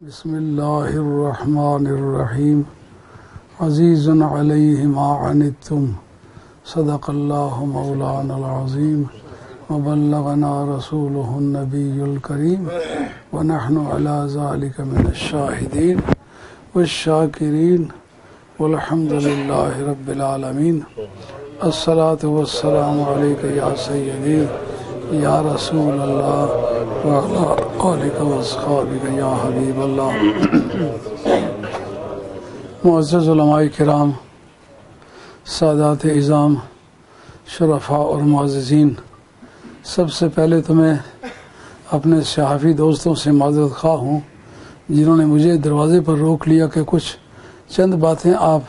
بسم اللہ الرحمن الرحیم عزیز علیہ ما عنتم صدق اللہ مولانا العظیم وبلغنا رسولہ النبی الکریم ونحن علی ذلک من الشاہدین والشاکرین والحمد للہ رب العالمین الصلاة والسلام علیک یا سیدی یا رسول اللہ وعلی آلک واصحابک یا حبیب اللہ۔ معزز علماء کرام، سادات اعظام، شرفاء اور معززین، سب سے پہلے تو میں اپنے صحافی دوستوں سے معذرت خواہ ہوں جنہوں نے مجھے دروازے پر روک لیا کہ کچھ چند باتیں آپ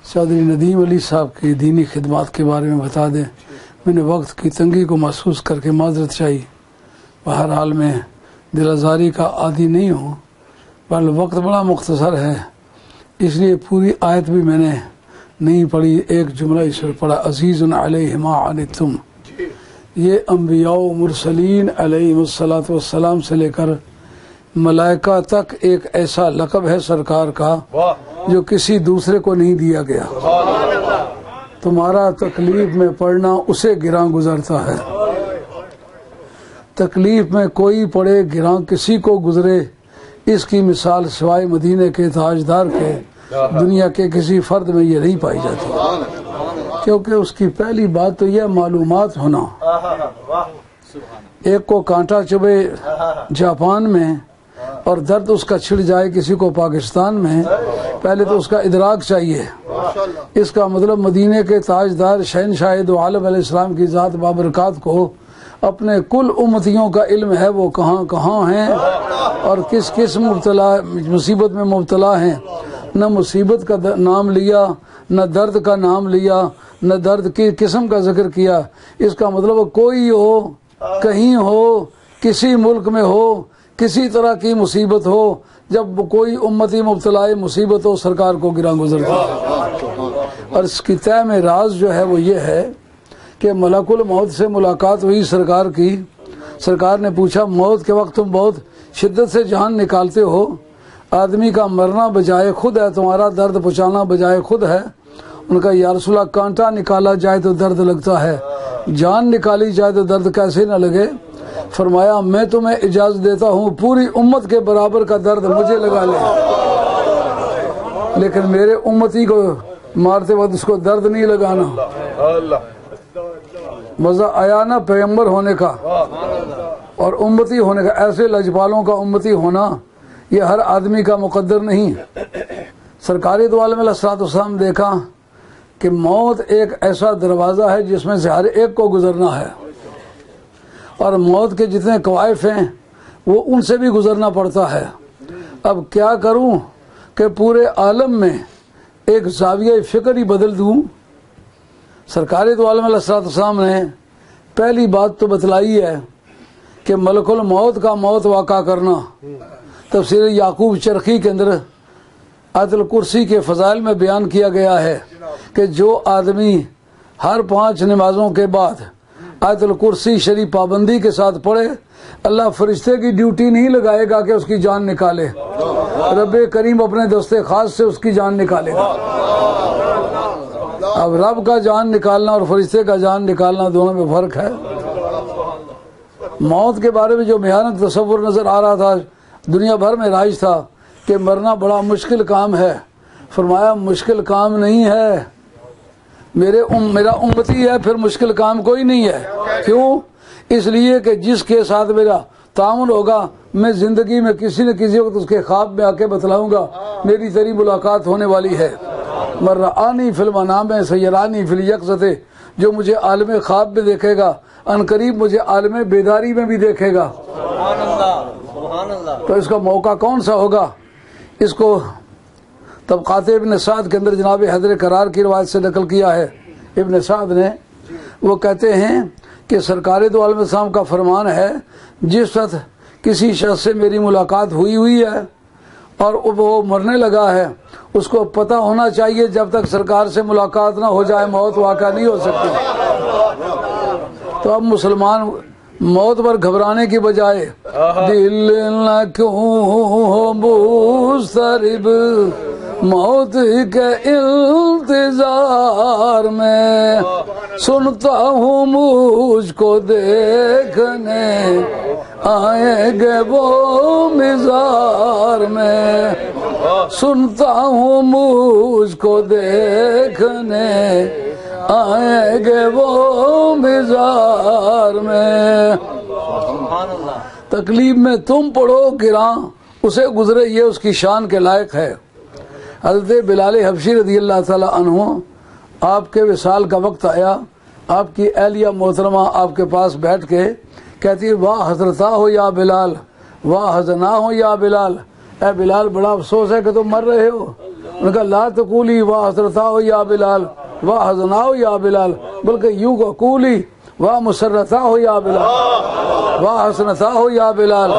چودھری ندیم علی صاحب کی دینی خدمات کے بارے میں بتا دیں۔ میں نے وقت کی تنگی کو محسوس کر کے معذرت چاہی۔ بہرحال میں دل آزاری کا عادی نہیں ہوں، پر وقت بڑا مختصر ہے، اس لیے پوری آیت بھی میں نے نہیں پڑھی، ایک جملہ اس پر پڑھا، عزیز علیہ ما عنتم۔ یہ انبیاء و مرسلین علیہ السلام سے لے کر ملائکہ تک ایک ایسا لقب ہے سرکار کا جو کسی دوسرے کو نہیں دیا گیا۔ تمہارا تکلیف میں پڑھنا اسے گراں گزرتا ہے، تکلیف میں کوئی پڑے گراں کسی کو گزرے، اس کی مثال سوائے مدینے کے تاجدار کے دنیا کے کسی فرد میں یہ نہیں پائی جاتی، کیونکہ اس کی پہلی بات تو یہ معلومات ہونا۔ ایک کو کانٹا چبھے جاپان میں اور درد اس کا چھڑ جائے کسی کو پاکستان میں، پہلے تو اس کا ادراک چاہیے۔ اس کا مطلب مدینے کے تاجدار شہنشاہ دو عالم علیہ السلام کی ذات بابرکات کو اپنے کل امتیوں کا علم ہے، وہ کہاں کہاں ہیں اور کس کس مصیبت میں مبتلا ہیں۔ نہ مصیبت کا نام لیا، نہ درد کا نام لیا، نہ درد کی قسم کا ذکر کیا۔ اس کا مطلب کوئی ہو، کہیں ہو، کسی ملک میں ہو، کسی طرح کی مصیبت ہو، جب کوئی امتی مبتلا مصیبت ہو، سرکار کو گراں گزرتا ہے۔ اور اس کی طے میں راز جو ہے وہ یہ ہے کہ ملک الموت سے ملاقات ہوئی سرکار کی۔ سرکار نے پوچھا، موت کے وقت تم بہت شدت سے جان نکالتے ہو، آدمی کا مرنا بجائے خود ہے، تمہارا درد پہنچانا بجائے خود ہے۔ ان کا یا رسول اللہ، کانٹا نکالا جائے تو درد لگتا ہے، جان نکالی جائے تو درد کیسے نہ لگے؟ فرمایا، میں تمہیں اجازت دیتا ہوں پوری امت کے برابر کا درد مجھے لگا لے، لیکن میرے امتی کو مارتے وقت اس کو درد نہیں لگانا۔ مزہ آیا نا پیغمبر ہونے کا اور امتی ہونے کا؟ ایسے لجپالوں کا امتی ہونا یہ ہر آدمی کا مقدر نہیں۔ سرکار دو عالم علیہ السلام دیکھا کہ موت ایک ایسا دروازہ ہے جس میں سے ہر ایک کو گزرنا ہے، اور موت کے جتنے کوائف ہیں وہ ان سے بھی گزرنا پڑتا ہے۔ اب کیا کروں کہ پورے عالم میں ایک زاویہ فکر ہی بدل دوں؟ سرکار دو عالم علیہ السلام نے پہلی بات تو بتلائی ہے کہ ملک الموت کا موت واقع کرنا۔ تفسیر یعقوب چرخی کے اندر آیت الکرسی کے فضائل میں بیان کیا گیا ہے کہ جو آدمی ہر 5 نمازوں کے بعد آیت الکرسی شریف پابندی کے ساتھ پڑھے، اللہ فرشتے کی ڈیوٹی نہیں لگائے گا کہ اس کی جان نکالے، رب کریم اپنے دوست خاص سے اس کی جان نکالے گا۔ اب رب کا جان نکالنا اور فرشتے کا جان نکالنا دونوں میں فرق ہے۔ موت کے بارے میں جو بھیانک تصور نظر آ رہا تھا، دنیا بھر میں رائج تھا کہ مرنا بڑا مشکل کام ہے۔ فرمایا، مشکل کام نہیں ہے، میرا امتی ہے، پھر مشکل کام کوئی نہیں ہے۔ کیوں؟ اس لیے کہ جس کے ساتھ میرا تعاون ہوگا، میں زندگی میں کسی نہ کسی وقت اس کے خواب میں آ کے بتلاؤں گا میری تیری ملاقات ہونے والی ہے۔ من رآنی فی المنام سیرانی فی الیقظۃ، جو مجھے عالم خواب میں دیکھے گا ان قریب مجھے عالم بیداری میں بھی دیکھے گا۔ تو اس کا موقع کون سا ہوگا؟ اس کو طبقات ابن سعد کے اندر جناب حیدر کرار کی روایت سے نقل کیا ہے۔ ابن سعد نے، وہ کہتے ہیں کہ سرکار دو عالم السلام کا فرمان ہے، جس وقت کسی شخص سے میری ملاقات ہوئی ہے اور وہ مرنے لگا ہے، اس کو پتہ ہونا چاہیے جب تک سرکار سے ملاقات نہ ہو جائے موت واقع نہیں ہو سکتی۔ تو اب مسلمان موت پر گھبرانے کی بجائے دل نہ کیوں ہو مضطرب موت کے انتظار میں سنتا ہوں مجھ کو دیکھنے آئیں گے وہ مزار میں سنتا ہوں مجھ کو دیکھنے آئیں گے وہ مزار میں تکلیف میں تم پڑو گراں اسے گزرے یہ اس کی شان کے لائق ہے۔ حضرت بلال حبشی رضی اللہ تعالی عنہ آپ کے وصال کا وقت آیا، آپ کی اہلیہ محترمہ آپ کے پاس بیٹھ کے کہتی واہ حسرتا ہو یا بلال، واہ حزنا ہو یا بلال، اے بلال بڑا افسوس ہے کہ تم مر رہے ہو۔ ان کا لا تقولی واہ حسرتا ہو یا بلال واہ حزنا ہو یا بلال، بلکہ یوں کو قولی واہ مسرتا ہو یا بلال واہ حسنتا ہو یا بلال۔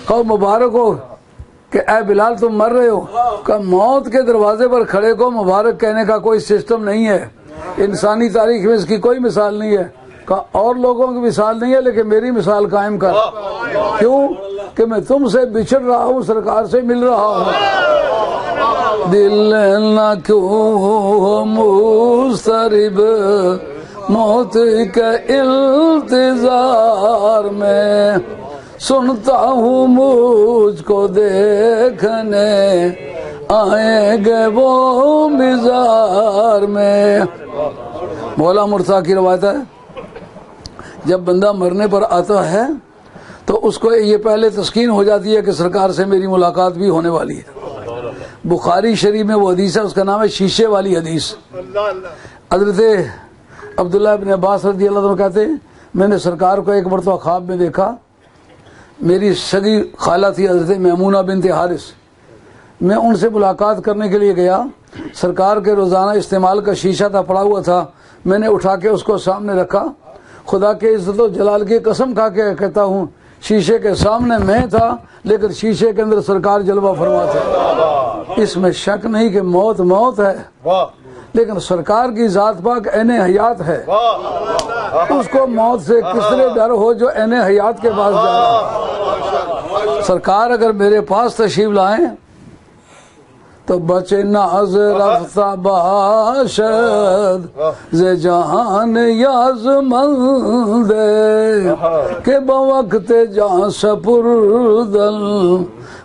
کہو مبارک ہو کہ اے بلال تم مر رہے ہو، کہ موت کے دروازے پر کھڑے کو مبارک کہنے کا کوئی سسٹم نہیں ہے، انسانی تاریخ میں اس کی کوئی مثال نہیں ہے، کہ اور لوگوں کی مثال نہیں ہے لیکن میری مثال قائم کر۔ کیوں کہ میں تم سے بچھڑ رہا ہوں، سرکار سے مل رہا ہوں۔ دل نہ کیوں مضطرب موت کے انتظار میں سنتا ہوں مجھ کو دیکھنے آئیں گے وہ مزار میں۔ مولا مرتضیٰ کی روایت ہے جب بندہ مرنے پر آتا ہے تو اس کو یہ پہلے تسکین ہو جاتی ہے کہ سرکار سے میری ملاقات بھی ہونے والی ہے۔ بخاری شریف میں وہ حدیث ہے، اس کا نام ہے شیشے والی حدیث۔ حضرت عبداللہ ابن عباس رضی اللہ عنہ کہتے ہیں میں نے سرکار کو ایک مرتبہ خواب میں دیکھا، میری سگی خالہ تھی حضرت میمونہ بنت حارث، میں ان سے ملاقات کرنے کے لیے گیا، سرکار کے روزانہ استعمال کا شیشہ تھا پڑا ہوا تھا، میں نے اٹھا کے اس کو سامنے رکھا، خدا کے عزت و جلال کی قسم کھا کے کہتا ہوں شیشے کے سامنے میں تھا لیکن شیشے کے اندر سرکار جلوہ فرما تھا۔ اس میں شک نہیں کہ موت موت ہے، لیکن سرکار کی ذات پاک عین حیات ہے، اس کو موت سے کس طرح ڈر ہو جو عین حیات کے پاس جا رہا ہے۔ سرکار اگر میرے پاس تشریف لائیں تو بچے ناز رفتہ باشد ز جہان یازمند کہ بوقت جان سپردل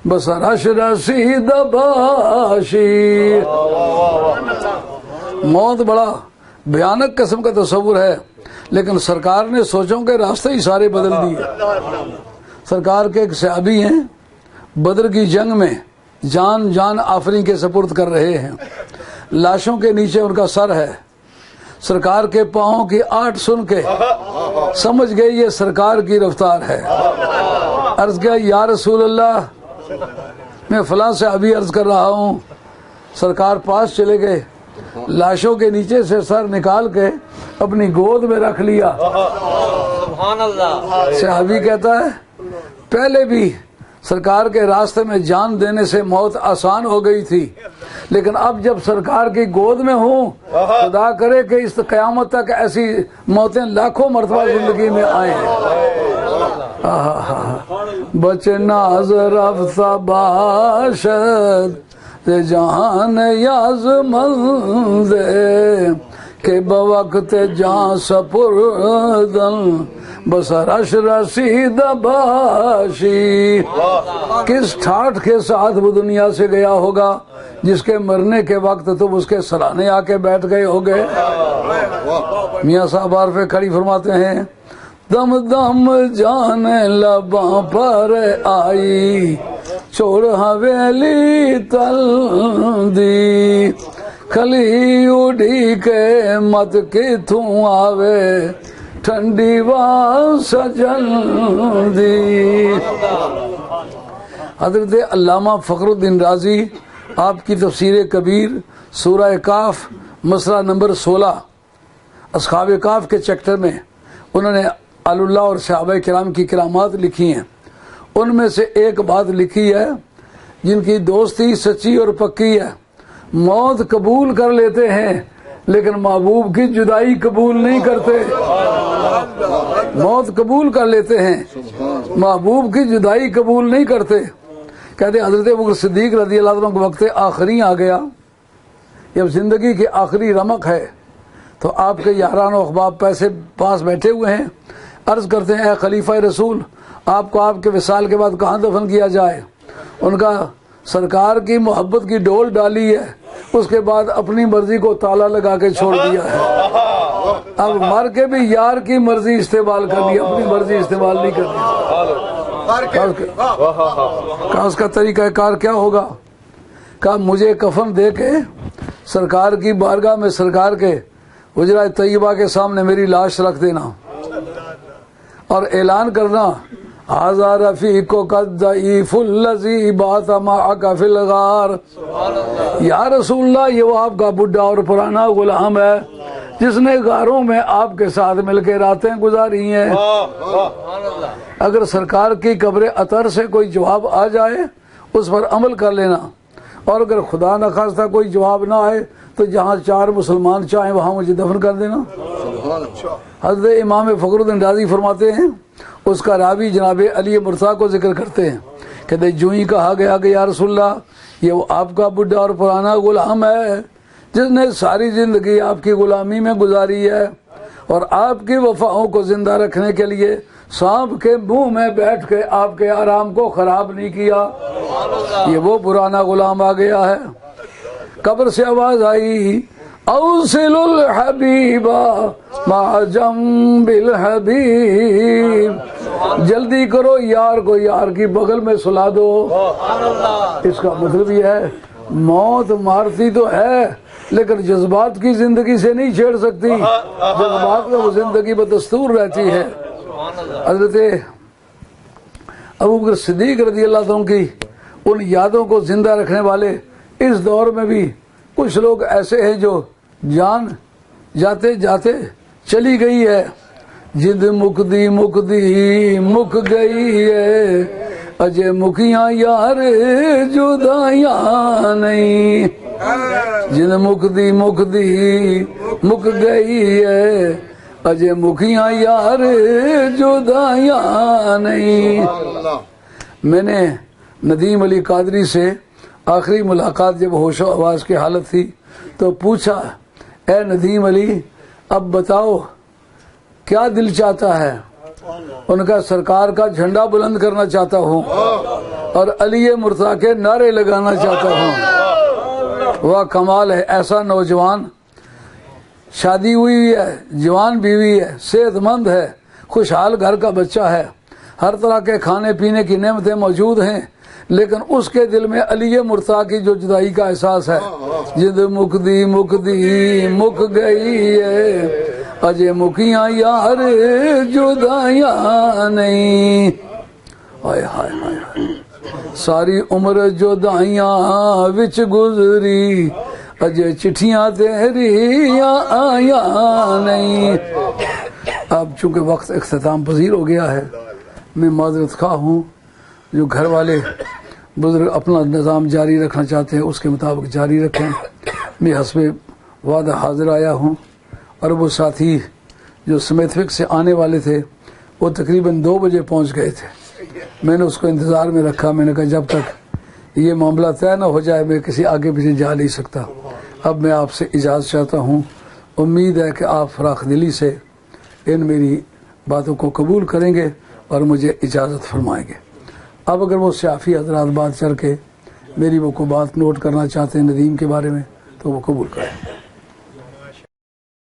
بسرش رسید باشی۔ موت بڑا بھیانک قسم کا تصور ہے، لیکن سرکار نے سوچوں کے راستے ہی سارے بدل دیے۔ سرکار کے ایک صحابی ہیں، بدر کی جنگ میں جان آفرین کے سپرد کر رہے ہیں، لاشوں کے نیچے ان کا سر ہے، سرکار کے پاؤں کی آٹ سن کے سمجھ گئی یہ سرکار کی رفتار ہے۔ عرض کیا یا رسول اللہ میں فلاں سے ابھی عرض کر رہا ہوں، سرکار پاس چلے گئے، لاشوں کے نیچے سے سر نکال کے اپنی گود میں رکھ لیا۔ سبحان اللہ۔ صحابی کہتا ہے پہلے بھی سرکار کے راستے میں جان دینے سے موت آسان ہو گئی تھی، لیکن اب جب سرکار کی گود میں ہوں خدا کرے کہ اس قیامت تک ایسی موتیں لاکھوں مرتبہ زندگی میں آئیں۔ بچے ناز رفتہ باشد جہان یازمند کہ بوقت جان سپردن بسرش رسید باشی۔ کس ٹھاٹھ کے ساتھ وہ دنیا سے گیا ہوگا جس کے مرنے کے وقت تم اس کے سرانے آ کے بیٹھ گئے ہوگے۔ میاں صاحب عارف کھڑی فرماتے ہیں دم دم جان لباں پر آئی چھوڑ حویلی تل دی کھلی اڑی کے مت کی تھوں آوے ٹھنڈی سجن دی۔ حضرت علامہ فخر الدین رازی آپ کی تفسیر کبیر سورہ کاف مسئلہ نمبر 16 اصحاب کاف کے چیپٹر میں انہوں نے اللہ اور صحابہ کرام کی کرامات لکھی ہیں، ان میں سے ایک بات لکھی ہے جن کی دوستی سچی اور پکی ہے، موت قبول کر لیتے ہیں لیکن محبوب کی جدائی قبول نہیں کرتے۔ موت قبول کر لیتے ہیں، محبوب کی جدائی قبول نہیں کرتے۔ کہتے ہیں حضرت ابوبکر صدیق رضی اللہ عنہ کا وقت آخری آ گیا، جب زندگی کی آخری رمق ہے، تو آپ کے یاران و احباب پیسے پاس بیٹھے ہوئے ہیں، عرض کرتے ہیں اے خلیفہ رسول، آپ کو آپ کے وصال کے بعد کہاں دفن کیا جائے؟ ان کا سرکار کی محبت کی ڈول ڈالی ہے، اس کے بعد اپنی مرضی کو تالا لگا کے چھوڑ دیا ہے، اب مر کے بھی یار کی مرضی استعمال کرنی، اپنی مرضی استعمال نہیں کرنی۔ کہا اس کا طریقہ کار کیا ہوگا؟ کہا مجھے کفن دے کے سرکار کی بارگاہ میں سرکار کے حجرہ طیبہ کے سامنے میری لاش رکھ دینا اور اعلان کرنا ھذا رفیق قد ضعیف الذی بات معک فی الغار، یا رسول اللہ یہ وہ آپ کا بڈھا اور پرانا غلام ہے جس نے غاروں میں آپ کے ساتھ مل کے راتیں گزاری ہیں۔ اگر سرکار کی قبر اطہر سے کوئی جواب آ جائے اس پر عمل کر لینا، اور اگر خدا نخواستہ کوئی جواب نہ آئے تو جہاں 4 مسلمان چاہیں وہاں مجھے دفن کر دینا۔ حضرت امام فخر الدین رازی فرماتے ہیں، اس کا راوی جناب علی مرتضیٰ کو ذکر کرتے ہیں، کہتے جو ہی کہا گیا کہ یا رسول اللہ یہ وہ آپ کا بڈھا اور پرانا غلام ہے جس نے ساری زندگی آپ کی غلامی میں گزاری ہے اور آپ کی وفاؤں کو زندہ رکھنے کے لیے سانپ کے منہ میں بیٹھ کے آپ کے آرام کو خراب نہیں کیا، یہ وہ پرانا غلام آ گیا ہے۔ قبر سے آواز آئی اوصل الحبیب مع جنب الحبیب، جلدی کرو یار کو یار کی بغل میں سلا دو۔ اس کا مطلب یہ ہے موت مارتی تو ہے لیکن جذبات کی زندگی سے نہیں چھیڑ سکتی، جذبات میں وہ زندگی بدستور رہتی ہے۔ حضرت ابوبکر صدیق رضی اللہ عنہ کی ان یادوں کو زندہ رکھنے والے اس دور میں بھی کچھ لوگ ایسے ہیں جو جان جاتے جاتے چلی گئی ہے، جد مکدی مکدی مک گئی ہے، اجے مکیاں یار جدائیاں نہیں، جد مکدی مکدی مک گئی ہے، اجے مکیاں یار جدائیاں نہیں۔ میں نے ندیم علی قادری سے آخری ملاقات جب ہوش و آواز کی حالت تھی تو پوچھا اے ندیم علی اب بتاؤ کیا دل چاہتا ہے؟ ان کا سرکار کا جھنڈا بلند کرنا چاہتا ہوں اور علی مرتضیٰ کے نعرے لگانا چاہتا ہوں۔ وہ کمال ہے، ایسا نوجوان شادی ہوئی ہے، جوان بیوی ہے، صحت مند ہے، خوشحال گھر کا بچہ ہے، ہر طرح کے کھانے پینے کی نعمتیں موجود ہیں، لیکن اس کے دل میں علی مرتضیٰ کی جو جدائی کا احساس ہے، جد مکدی مکدی مک گئی ہے، اجے مکیاں یار جدائیاں نہیں۔ ہائے ہائے ہائے، ساری عمر جدائیاں وچ گزری، اجے چٹھیاں تیریاں آیاں نہیں۔ اب چونکہ وقت اختتام پذیر ہو گیا ہے، میں معذرت خواہ ہوں، جو گھر والے بزرگ اپنا نظام جاری رکھنا چاہتے ہیں اس کے مطابق جاری رکھیں، میں حسب وعدہ حاضر آیا ہوں۔ اور وہ ساتھی جو سمیتھوک سے آنے والے تھے وہ تقریباً 2 بجے پہنچ گئے تھے، میں نے اس کو انتظار میں رکھا، میں نے کہا جب تک یہ معاملہ طے نہ ہو جائے میں کسی آگے پیچھے جا نہیں سکتا۔ اب میں آپ سے اجازت چاہتا ہوں، امید ہے کہ آپ فراخ دلی سے ان میری باتوں کو قبول کریں گے اور مجھے اجازت فرمائیں گے۔ اب اگر وہ سیافی حضرات بات کر کے میری وہ کو بات نوٹ کرنا چاہتے ہیں ندیم کے بارے میں تو وہ قبول کریں۔